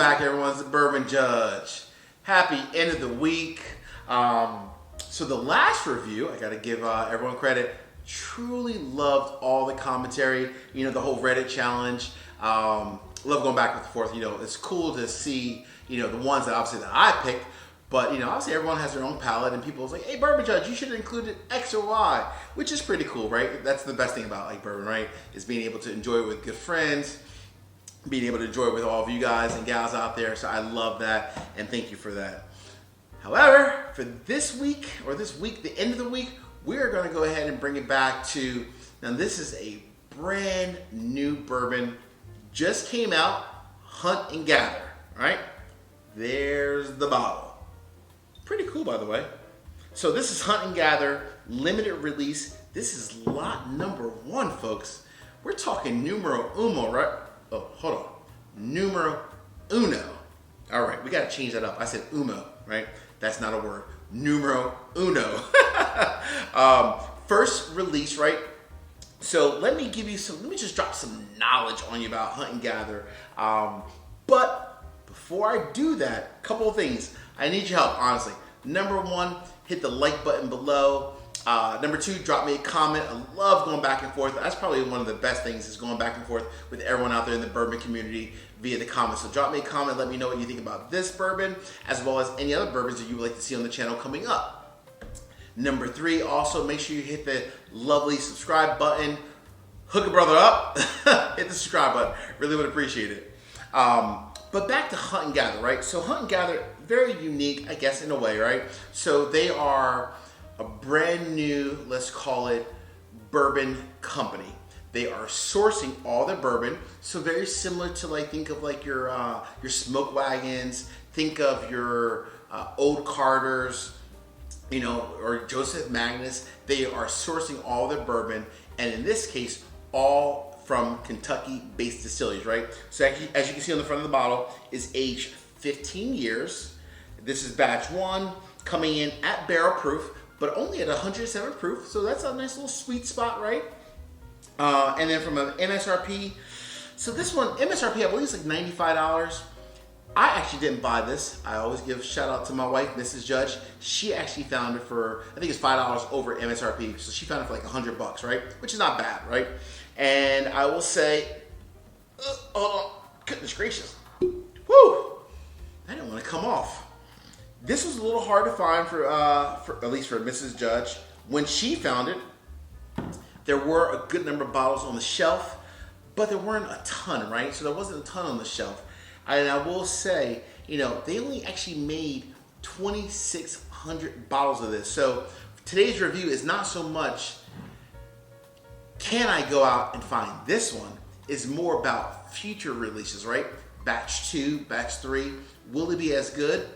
back, everyone. It's the Bourbon Judge. Happy end of the week. So the last review, I got to give everyone credit. Truly loved all the commentary. You know, the whole Reddit challenge. Love going back and forth. You know, it's cool to see, you know, the ones that obviously that I picked. But, you know, obviously everyone has their own palate, and people was like, hey, Bourbon Judge, you should have included X or Y, which is pretty cool, right? That's the best thing about, like, bourbon, right? Is being able to enjoy it with good friends, being able to enjoy it with all of you guys and gals out there. So I love that, and thank you for that. However, for this week, the end of the week, we're going to go ahead and bring it back to, now this is a brand new bourbon, just came out, Hunt and Gather, right? There's the bottle. Pretty cool, by the way. So this is Hunt and Gather, limited release. This is lot number 1, folks. We're talking numero uno, right? Oh, hold on. Numero uno. All right, we got to change that up. I said uno, right? That's not a word. Numero uno. First release, right? So let me just drop some knowledge on you about Hunt and Gather. But before I do that, a couple of things. I need your help, honestly. Number 1, hit the like button below. Number 2, drop me a comment. I love going back and forth. That's probably one of the best things, is going back and forth with everyone out there in the bourbon community via the comments. So drop me a comment. Let me know what you think about this bourbon, as well as any other bourbons that you would like to see on the channel coming up. Number 3, also make sure you hit the lovely subscribe button. Hook a brother up. Hit the subscribe button. Really would appreciate it. But back to Hunt and Gather, right? So Hunt and Gather, very unique, I guess, in a way, right? So they are a brand new, let's call it, bourbon company. They are sourcing all their bourbon. So very similar to, like, think of like your smoke wagons, think of your Old Carters, you know, or Joseph Magnus. They are sourcing all their bourbon, and in this case, all from Kentucky-based distilleries, right? So actually, as you can see on the front of the bottle, is aged 15 years. This is batch 1, coming in at barrel proof, but only at 107 proof. So that's a nice little sweet spot, right? And then from an MSRP, so this one, MSRP, I believe it's like $95. I actually didn't buy this. I always give a shout out to my wife, Mrs. Judge. She actually found it for, I think it's $5 over MSRP. So she found it for like $100, right? Which is not bad, right? And I will say, oh, goodness gracious. Woo! I didn't want to come off. This was a little hard to find for at least for Mrs. Judge. When she found it, there were a good number of bottles on the shelf, but there weren't a ton, right? So there wasn't a ton on the shelf. And I will say, you know, they only actually made 2,600 bottles of this. So today's review is not so much, can I go out and find this one? It's more about future releases, right? Batch 2, batch 3, will it be as good?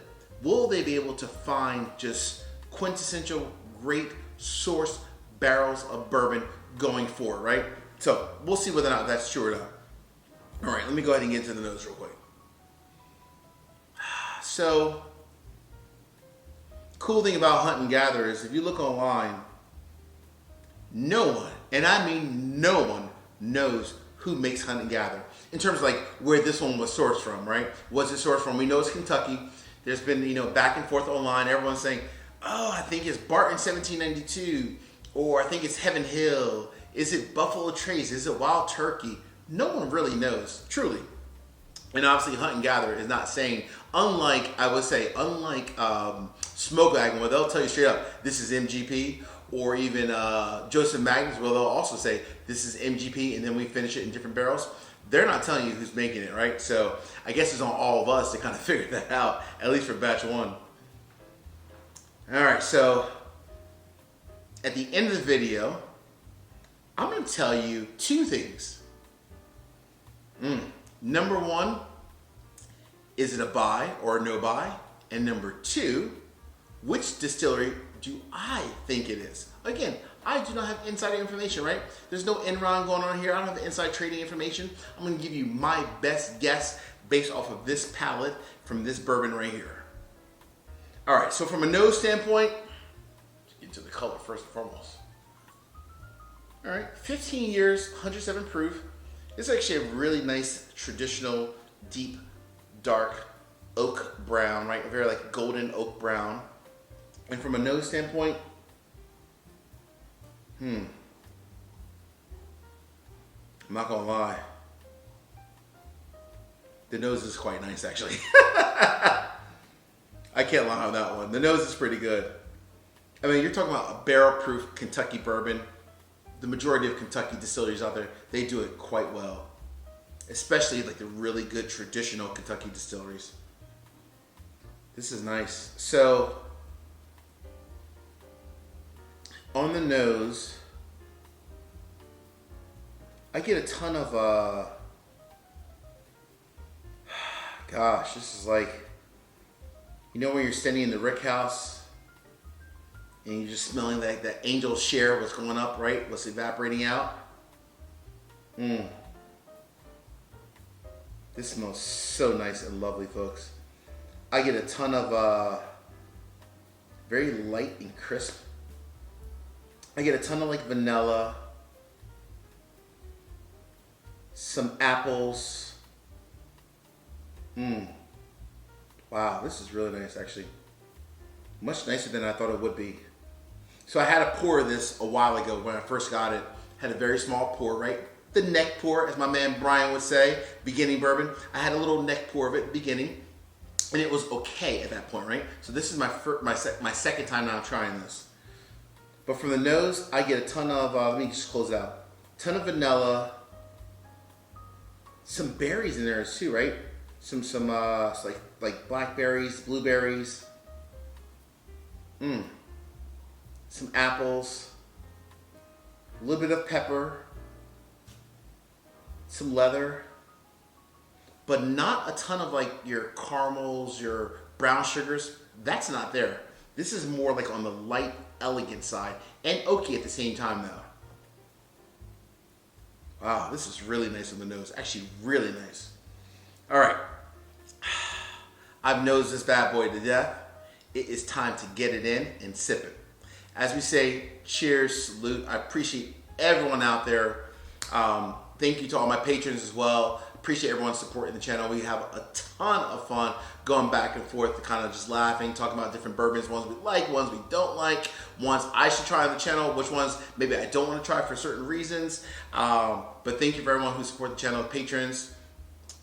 Will they be able to find just quintessential great source barrels of bourbon going forward, right? So we'll see whether or not that's true or not. All right, let me go ahead and get into the notes real quick. So, cool thing about Hunt and Gather is if you look online, no one, and I mean no one, knows who makes Hunt and Gather. In terms of like where this one was sourced from, right? Was it sourced from? We know it's Kentucky. There's been, you know, back and forth online. Everyone's saying, oh, I think it's Barton 1792, or I think it's Heaven Hill. Is it Buffalo Trace? Is it Wild Turkey? No one really knows, truly. And obviously Hunt and Gather is not saying, unlike Smoke Wagon, where they'll tell you straight up, this is MGP, or even Joseph Magnus, where they'll also say, this is MGP, and then we finish it in different barrels. They're not telling you who's making it, right? So I guess it's on all of us to kind of figure that out, at least for batch 1. All right, so at the end of the video, I'm going to tell you 2 things. Number 1, is it a buy or a no buy? And number 2, which distillery do I think it is? Again, I do not have insider information, right? There's no Enron going on here. I don't have the inside trading information. I'm going to give you my best guess based off of this palette from this bourbon right here. All right, so from a nose standpoint, let's get to the color first and foremost. All right, 15 years, 107 proof. It's actually a really nice, traditional, deep dark oak brown, right? A very like golden oak brown. And from a nose standpoint, I'm not gonna lie. The nose is quite nice, actually. I can't lie on that one. The nose is pretty good. I mean, you're talking about a barrel-proof Kentucky bourbon. The majority of Kentucky distilleries out there, they do it quite well. Especially like the really good traditional Kentucky distilleries. This is nice. So, on the nose, I get a ton of, gosh, this is like, you know when you're standing in the rick house and you're just smelling that angel share, what's going up, right? What's evaporating out. This smells so nice and lovely, folks. I get a ton of very light and crisp. I get a ton of like vanilla, some apples. Wow, this is really nice, actually. Much nicer than I thought it would be. So I had a pour of this a while ago when I first got it. Had a very small pour, right? The neck pour, as my man Brian would say, beginning bourbon. I had a little neck pour of it at the beginning, and it was okay at that point, right? So this is my second time now trying this. But from the nose, I get a ton of, let me just close it out. Ton of vanilla, some berries in there too, right? Some like blackberries, blueberries. Some apples, a little bit of pepper, some leather, but not a ton of like your caramels, your brown sugars. That's not there. This is more like on the light, elegant side, and oaky at the same time though. Wow, this is really nice on the nose. Actually, really nice. All right, I've nosed this bad boy to death. It is time to get it in and sip it. As we say, cheers, salute. I appreciate everyone out there. Thank you to all my patrons as well. Appreciate everyone's support in the channel. We have a ton of fun going back and forth, kind of just laughing, talking about different bourbons, ones we like, ones we don't like, ones I should try on the channel, which ones maybe I don't want to try for certain reasons. But thank you for everyone who support the channel, patrons,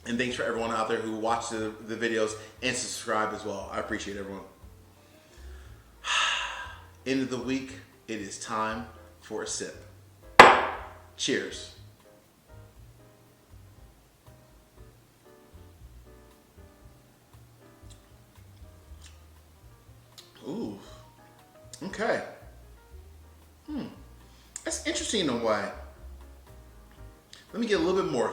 and thanks for everyone out there who watch the videos and subscribe as well. I appreciate everyone. End of the week, it is time for a sip. Cheers. Ooh, okay. That's interesting in a way. Let me get a little bit more,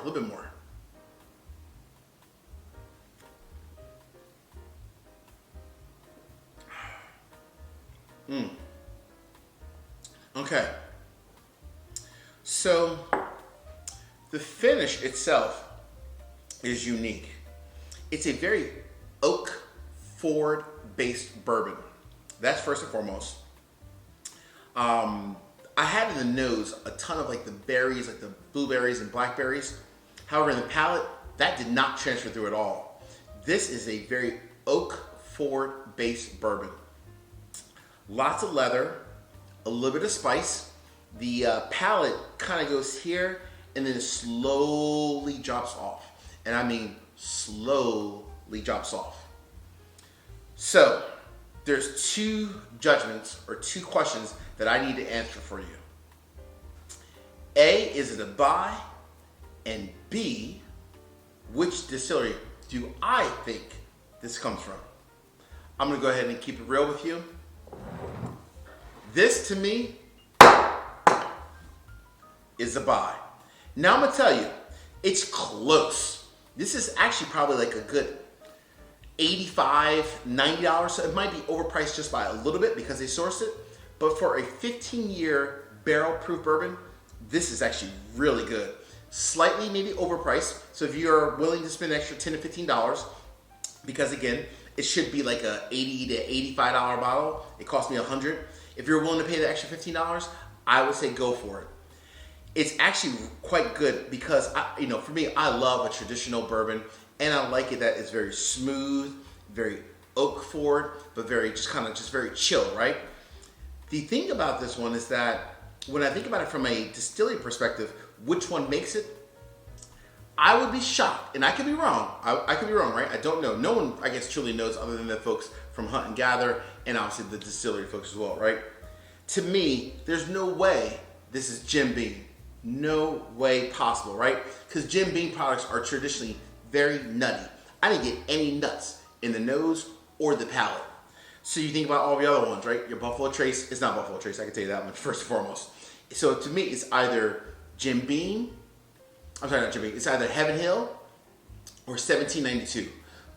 Okay. So, the finish itself is unique. It's a very oak forward-based bourbon. That's first and foremost. I had in the nose a ton of like the berries, like the blueberries and blackberries. However, in the palate, that did not transfer through at all. This is a very oak forward-based bourbon. Lots of leather, a little bit of spice. The palate kind of goes here and then it slowly drops off. And I mean slowly drops off. So, there's two judgments or two questions that I need to answer for you. A, is it a buy? And B, which distillery do I think this comes from? I'm gonna go ahead and keep it real with you. This to me is a buy. Now I'm gonna tell you, it's close. This is actually probably like a good $85, $90, so it might be overpriced just by a little bit because they sourced it. But for a 15-year barrel-proof bourbon, this is actually really good. Slightly maybe overpriced, so if you're willing to spend an extra $10 to $15, because again, it should be like a $80 to $85 bottle. It cost me $100. If you're willing to pay the extra $15, I would say go for it. It's actually quite good because, for me, I love a traditional bourbon. And I like it that it's very smooth, very oak forward, but very just very chill, right? The thing about this one is that when I think about it from a distillery perspective, which one makes it, I would be shocked, and I could be wrong. I could be wrong, right? I don't know. No one, I guess, truly knows other than the folks from Hunt and Gather, and obviously the distillery folks as well, right? To me, there's no way this is Jim Beam. No way possible, right? Because Jim Beam products are traditionally very nutty. I didn't get any nuts in the nose or the palate. So you think about all the other ones, right? Your Buffalo Trace, it's not Buffalo Trace, I can tell you that much first and foremost. So to me, it's either Jim Beam, I'm sorry, not Jim Beam, it's either Heaven Hill or 1792.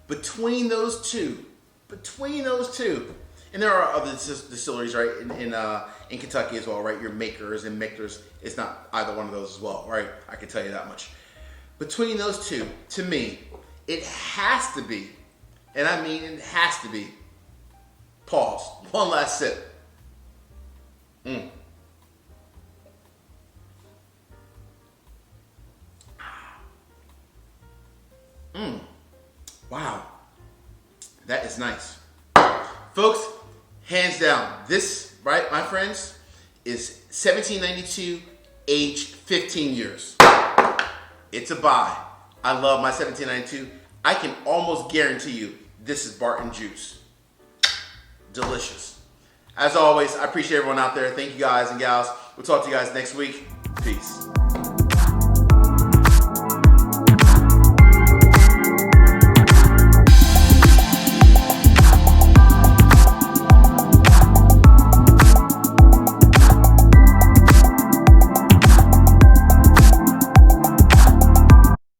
Between those two, and there are other distilleries, right, in Kentucky as well, right? Your Makers and Michter's, it's not either one of those as well, right? I can tell you that much. Between those two, to me, it has to be, and I mean it has to be, pause, one last sip. Wow, that is nice. Folks, hands down, this, right, my friends, is 1792, aged 15 years. It's a buy. I love my 1792. I can almost guarantee you this is Barton juice. Delicious. As always, I appreciate everyone out there. Thank you guys and gals. We'll talk to you guys next week. Peace.